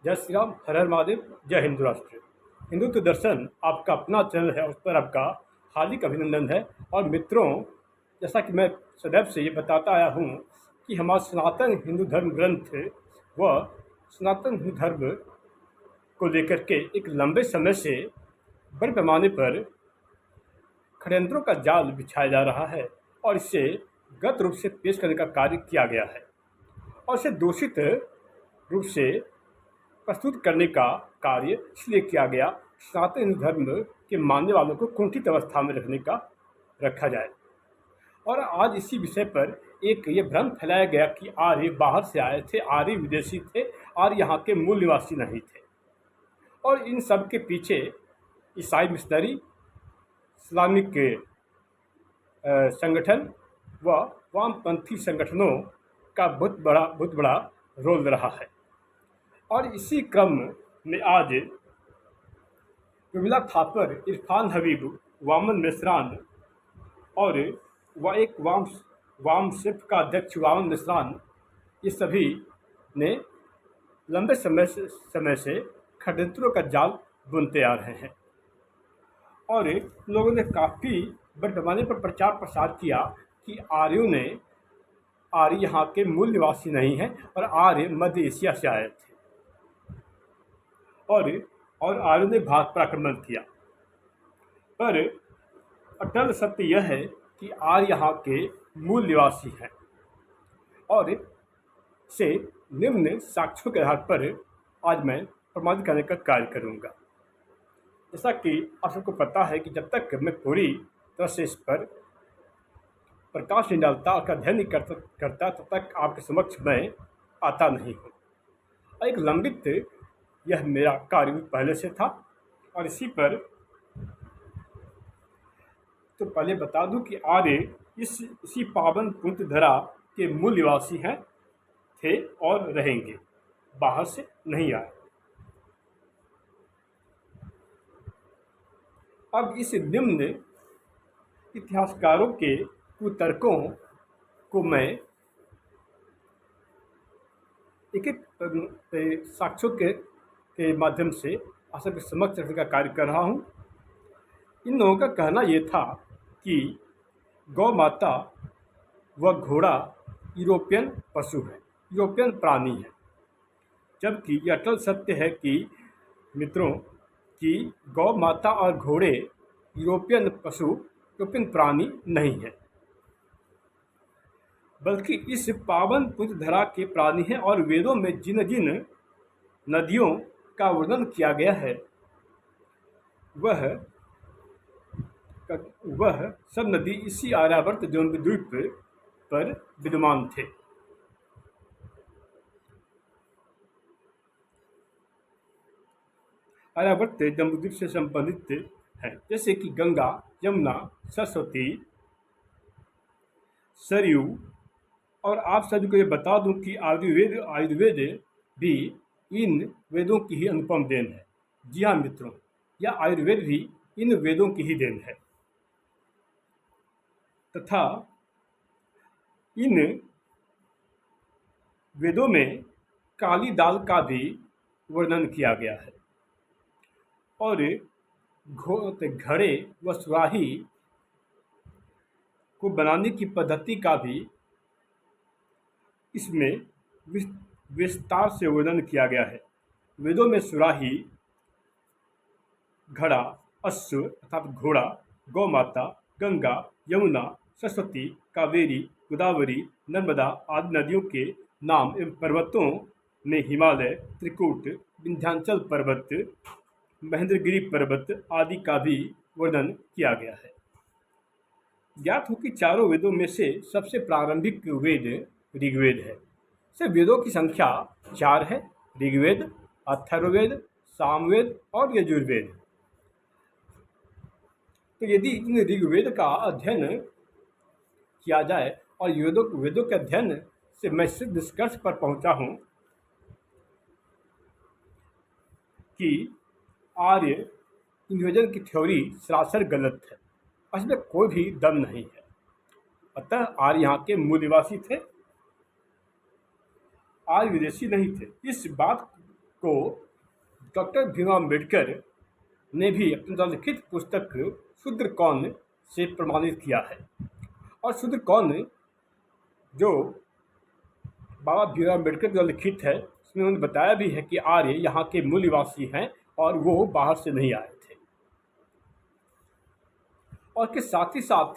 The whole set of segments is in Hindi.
जय श्री राम, हर हर महादेव, जय हिंदू राष्ट्र। हिंदुत्व दर्शन आपका अपना चैनल है, उस पर आपका हार्दिक अभिनंदन है। और मित्रों, जैसा कि मैं सदैव से ये बताता आया हूँ कि हमारा सनातन हिंदू धर्म ग्रंथ व सनातन हिंदू धर्म को लेकर के एक लंबे समय से बड़े पैमाने पर षड्यंत्रों का जाल बिछाया जा रहा है और इसे गलत रूप से पेश करने का कार्य किया गया है और इसे दूषित रूप से प्रस्तुत करने का कार्य इसलिए किया गया सनातन हिंदू धर्म के मानने वालों को कुंठित अवस्था में रखा जाए। और आज इसी विषय पर एक ये भ्रम फैलाया गया कि आर्य बाहर से आए थे, आर्य विदेशी थे, आर्य यहाँ के मूल निवासी नहीं थे। और इन सब के पीछे ईसाई मिशनरी, इस्लामिक संगठन व वामपंथी संगठनों का बहुत बड़ा रोल रहा है। और इसी क्रम में आज विमला थापर, इरफान हबीब, वामन मिश्रान और एक वाम सिर्फ का अध्यक्ष वामन मिश्रान, ये सभी ने लंबे समय से षड्यंत्रों का जाल बुनते आ रहे हैं। और लोगों ने काफ़ी बड़े पैमाने पर प्रचार प्रसार किया कि आर्य यहाँ के मूल निवासी नहीं हैं और आर्य मध्य एशिया से आए थे और आर्यों ने भारत पर आक्रमण किया। पर अटल सत्य यह है कि आर्य यहाँ के मूल निवासी हैं और से निम्न साक्ष्यों के आधार पर आज मैं प्रमाणित करने का कार्य करूँगा। जैसा कि आप सबको पता है कि जब तक मैं पूरी तरह से इस पर प्रकाश नहीं डालता और अध्ययन नहीं करता तब तक आपके समक्ष मैं आता नहीं हूँ। और एक लंबित यह मेरा कार्य पहले से था और इसी पर तो पहले बता दूं कि आर्य इसी पावन पुण्य धरा के मूल निवासी हैं, थे और रहेंगे, बाहर से नहीं आए। अब इस निम्न इतिहासकारों के कुतर्कों को मैं एक साक्ष्यों के माध्यम से आप सबके समक्ष रखने का कार्य कर रहा हूँ। इन लोगों का कहना ये था कि गौ माता व घोड़ा यूरोपियन पशु है, यूरोपियन प्राणी है, जबकि यह अटल सत्य है कि मित्रों कि गौ माता और घोड़े यूरोपियन पशु, यूरोपियन प्राणी नहीं है, बल्कि इस पावन पुण्य धरा के प्राणी हैं। और वेदों में जिन जिन नदियों का वर्णन किया गया है वह सब नदी इसी आर्यावर्त जम्बूद्वीप पर विद्यमान थे। आर्यावर्त जम्बूद्वीप से संबंधित है, जैसे कि गंगा, यमुना, सरस्वती, सरयू। और आप सभी को ये बता दूं कि आयुर्वेद भी इन वेदों की ही अनुपम देन है। जी हाँ मित्रों, यह आयुर्वेद भी इन वेदों की ही देन है तथा इन वेदों में काली दाल का भी वर्णन किया गया है और घड़े व सुराही को बनाने की पद्धति का भी इसमें विस्तार से वर्णन किया गया है। वेदों में सुराही, घड़ा, अश्व अर्थात घोड़ा, गौ माता, गंगा, यमुना, सरस्वती, कावेरी, गोदावरी, नर्मदा आदि नदियों के नाम एवं पर्वतों में हिमालय, त्रिकूट, विंध्याचल पर्वत, महेंद्रगिरी पर्वत आदि का भी वर्णन किया गया है। ज्ञात हो कि चारों वेदों में से सबसे प्रारंभिक वेद ऋग्वेद है। से वेदों की संख्या 4 है, ऋग्वेद, अथर्ववेद, सामवेद और यजुर्वेद। तो यदि इन ऋग्वेद का अध्ययन किया जाए और वेदों के अध्ययन से मैं सिद्ध निष्कर्ष पर पहुंचा हूं कि आर्य इन्वेजन की थ्योरी सरासर गलत है, इसमें कोई भी दम नहीं है। अतः आर्य यहाँ के मूल निवासी थे, आर्य विदेशी नहीं थे। इस बात को डॉक्टर भीमराव अम्बेडकर ने भी अपनी द्वारा लिखित पुस्तक शूद्र कौन से प्रमाणित किया है। और शूद्र कौन जो बाबा भीमराव अम्बेडकर द्वारा लिखित है, उसमें उन्होंने बताया भी है कि आर्य यहाँ के मूल निवासी हैं और वो बाहर से नहीं आए थे। और के साथ ही साथ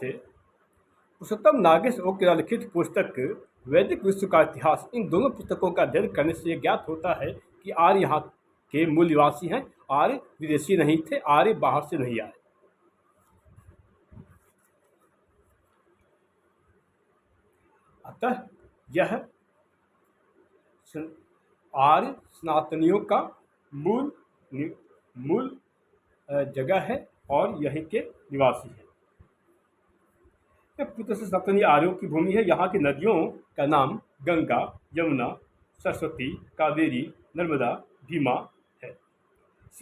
पुरुषोत्तम नागेश ओक द्वारा लिखित पुस्तक वैदिक विश्व का इतिहास, इन दोनों पुस्तकों का अध्ययन करने से यह ज्ञात होता है कि आर्य यहाँ के मूल निवासी हैं, आर्य विदेशी नहीं थे, आर्य बाहर से नहीं आए। अतः यह आर्य सनातनियों का मूल जगह है और यहीं के निवासी हैं। यह पूर्ण से सनातनी आर्यों की भूमि है। यहाँ की नदियों का नाम गंगा, यमुना, सरस्वती, कावेरी, नर्मदा, भीमा है।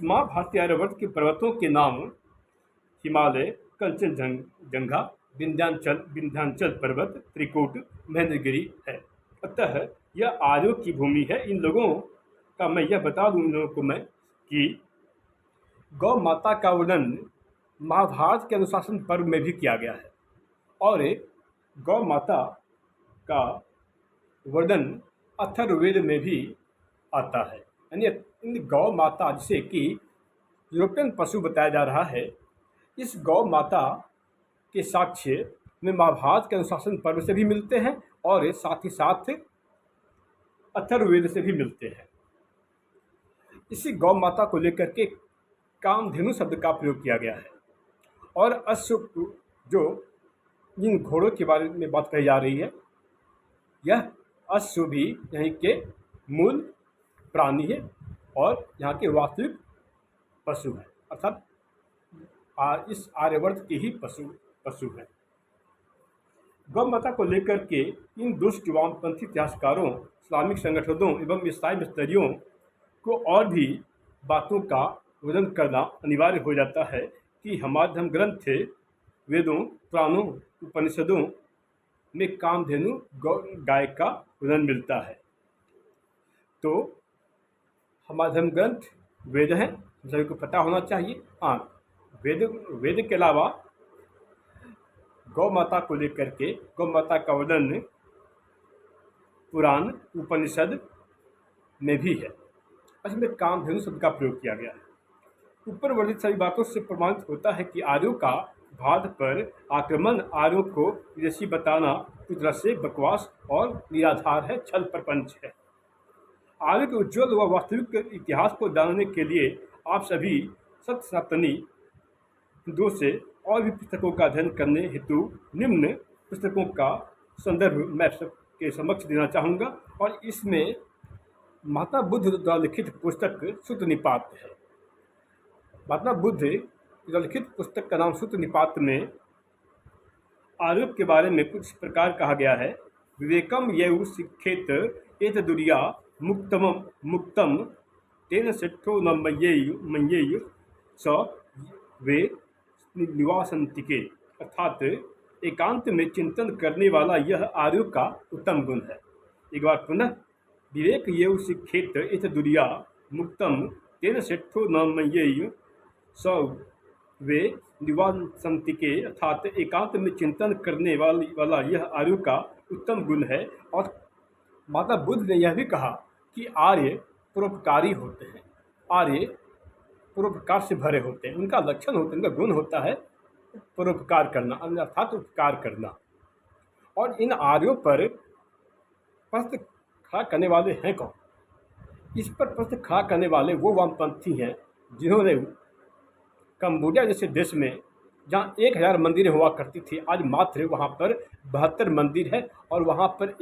महाभारतीय आर्यवर्त के पर्वतों के नाम हिमालय, कंचनजंगा, विंध्याचल पर्वत, त्रिकूट, महेंद्रगिरी है। अतः यह आर्यों की भूमि है। इन लोगों का मैं यह बता दूं इन लोगों को मैं कि गौ माता का वर्णन महाभारत के अनुशासन पर्व में भी किया गया है और गौ माता का वर्णन अथर्ववेद में भी आता है। यानी इन गौ माता, जिसे कि यूरोपियन पशु बताया जा रहा है, इस गौ माता के साक्ष्य में महाभारत के अनुशासन पर्व से भी मिलते हैं और साथ ही साथ अथर्ववेद से भी मिलते हैं। इसी गौ माता को लेकर के कामधेनु शब्द का प्रयोग किया गया है। और अश्व, जो इन घोड़ों के बारे में बात कही जा रही है, यह अश्व भी यहीं के मूल प्राणी है और यहाँ के वास्तविक पशु है, अर्थात इस आर्यवर्त के ही पशु हैं। गौ माता को लेकर के इन दुष्ट वामपंथी इतिहासकारों, इस्लामिक संगठनों एवं ईसाई मिस्त्रियों को और भी बातों का वर्णन करना अनिवार्य हो जाता है कि हमारे धर्म ग्रंथ वेदों, पुराणों, उपनिषदों में कामधेनु गाय का वर्णन मिलता है। तो हमारा धर्म ग्रंथ वेद है, सभी को पता होना चाहिए। हाँ, वेद के अलावा गौ माता को लेकर के गौ माता का वर्णन पुराण, उपनिषद में भी है। इसमें कामधेनु शब्द का प्रयोग किया गया है। ऊपर वर्णित सभी बातों से प्रमाणित होता है कि आर्यों का भारत पर आक्रमण आर्यों को विदेशी बताना पूरी तरह से बकवास और निराधार है, छल प्रपंच है। आर्यों के उज्ज्वल व वास्तविक इतिहास को जानने के लिए आप सभी सत्य सनातनी हिंदुओं से और भी पुस्तकों का अध्ययन करने हेतु निम्न पुस्तकों का संदर्भ मैं सबके समक्ष देना चाहूँगा। और इसमें महात्मा बुद्ध द्वारा लिखित पुस्तक सूत्र निपात है। महात्मा बुद्ध द्वारा लिखित पुस्तक का नाम सूत्र निपात में आर्यों के बारे में कुछ प्रकार कहा गया है। विवेकम येउ शिक्षेत एतदुर्या मुक्तम तेन सेठो न मय्येयु स वे निवासन्तिके, अर्थात एकांत में चिंतन करने वाला यह आर्यों का उत्तम गुण है। एक बार पुनः, विवेक येउ शिक्षेत एतदुर्या मुक्तम तेन सेठो न मय्येयु स वे निवासन्तिके, अर्थात एकांत में चिंतन करने वाला यह आर्यों का उत्तम गुण है। और माता बुद्ध ने यह भी कहा कि आर्य परोपकारी होते हैं, आर्य परोपकार से भरे होते हैं। उनका लक्षण होता है, उनका गुण होता है परोपकार करना, अर्थात उपकार करना। और इन आर्यों पर प्रश्न खड़ा करने वाले हैं कौन? इस पर प्रश्न खड़ा करने वाले वो वामपंथी हैं जिन्होंने कंबोडिया जैसे देश में, जहाँ 1000 मंदिरें हुआ करती थी, आज मात्र वहाँ पर 72 मंदिर है और वहाँ पर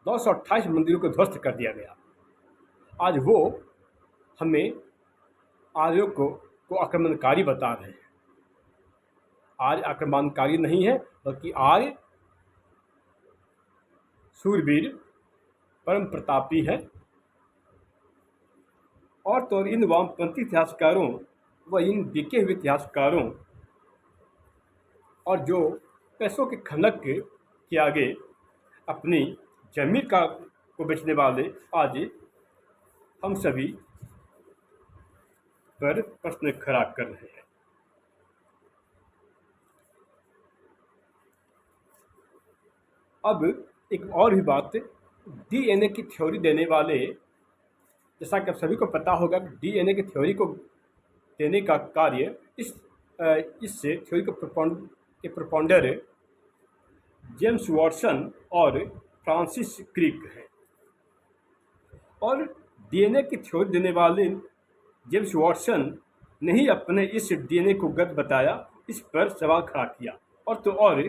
928 मंदिरों को ध्वस्त कर दिया गया। आज वो हमें आर्यों को आक्रमणकारी बता रहे हैं। आर्य आक्रमणकारी नहीं है, बल्कि आर्य शूरवीर, परम प्रतापी है। और तो इन वामपंथी इतिहासकारों व इन बिके हुए इतिहासकारों और जो पैसों के खनक के आगे अपनी जमीन को बेचने वाले आज हम सभी पर प्रश्न खड़ा कर रहे हैं। अब एक और भी बात, डीएनए की थ्योरी देने वाले, जैसा कि आप सभी को पता होगा कि डीएनए की थ्योरी को देने का कार्य इस थ्योरी के प्रोपॉन्डर जेम्स वॉटसन और फ्रांसिस क्रिक हैं। और डीएनए की थ्योरी देने वाले जेम्स वॉटसन ने ही अपने इस डीएनए को गलत बताया, इस पर सवाल खड़ा किया। और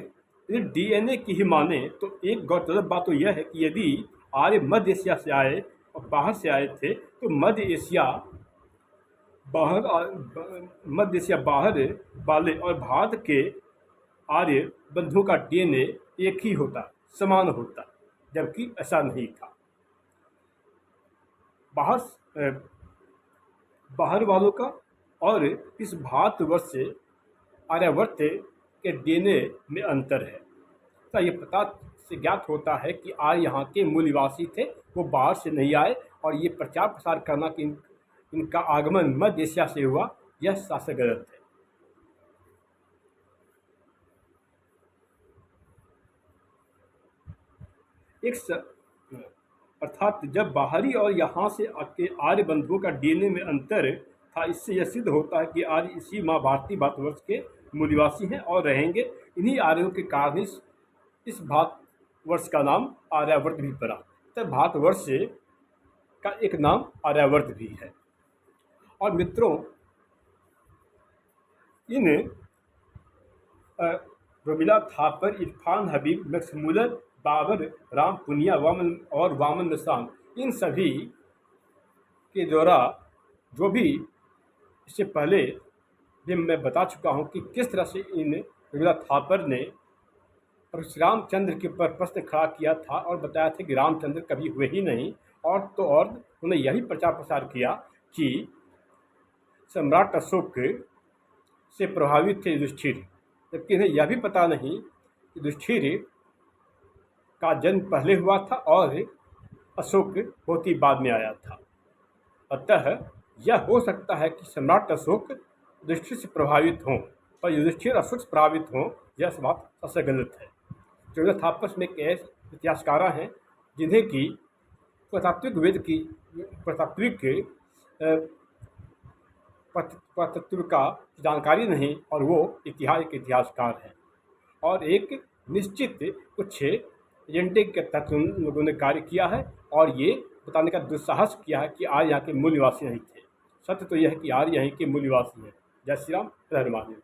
यदि डीएनए की ही माने तो एक गौरतलब बात तो यह है कि यदि आर्य मध्य एशिया से आए और बाहर से आए थे, तो मध्य एशिया बाहर वाले और भारत के आर्य बंधुओं का डीएनए एक ही होता, समान होता, जबकि ऐसा नहीं था। बाहर वालों का और इस भारतवर्ष से आर्यावर्त के डीएनए में अंतर है। तो ये पता से ज्ञात होता है कि आर्य यहाँ के मूल निवासी थे, वो बाहर से नहीं आए, और ये प्रचार प्रसार करना कि इनका आगमन मध्य एशिया से हुआ, यह साफ गलत है। अर्थात जब बाहरी और यहाँ से आके आर्य बंधुओं का डीएनए में अंतर था, इससे यह सिद्ध होता है कि आर्य इसी माँ भारतीय भारतवर्ष के मूल निवासी हैं और रहेंगे। इन्हीं आर्यों के कारण इस भारतवर्ष का नाम आर्यावर्त भी पड़ा। तब भारतवर्ष का एक नाम आर्यावर्त भी है। और मित्रों, इन रमीला थापर, इरफान हबीब, मैक्स मुलर, बाबर, राम पुनिया और वामन निशान, इन सभी के द्वारा जो भी इससे पहले भी मैं बता चुका हूँ कि किस तरह से इन रमीला थापर ने रामचंद्र के ऊपर प्रश्न खड़ा किया था और बताया था कि रामचंद्र कभी हुए ही नहीं। और उन्होंने यही प्रचार प्रसार किया कि सम्राट अशोक से प्रभावित थे युधिष्ठिर, जबकि इन्हें यह भी पता नहीं कि युधिष्ठिर का जन्म पहले हुआ था और अशोक बहुत ही बाद में आया था। अतः यह हो सकता है कि सम्राट अशोक युधिष्ठिर से प्रभावित हों, पर युधिष्ठिर अशोक से प्रभावित हों, यह बात सबसे गलत है। जो थापस में एक ऐसे इतिहासकार हैं जिन्हें की पुरातत्व का जानकारी नहीं, और वो एक इतिहासकार हैं और एक निश्चित कुछ एजेंडे के तहत उन लोगों ने कार्य किया है और ये बताने का दुस्साहस किया है कि आर्य यहाँ के मूल निवासी नहीं थे। सत्य तो यह है कि आर्य यहाँ के मूल निवासी हैं। जय श्री राम, हर हर महादेव।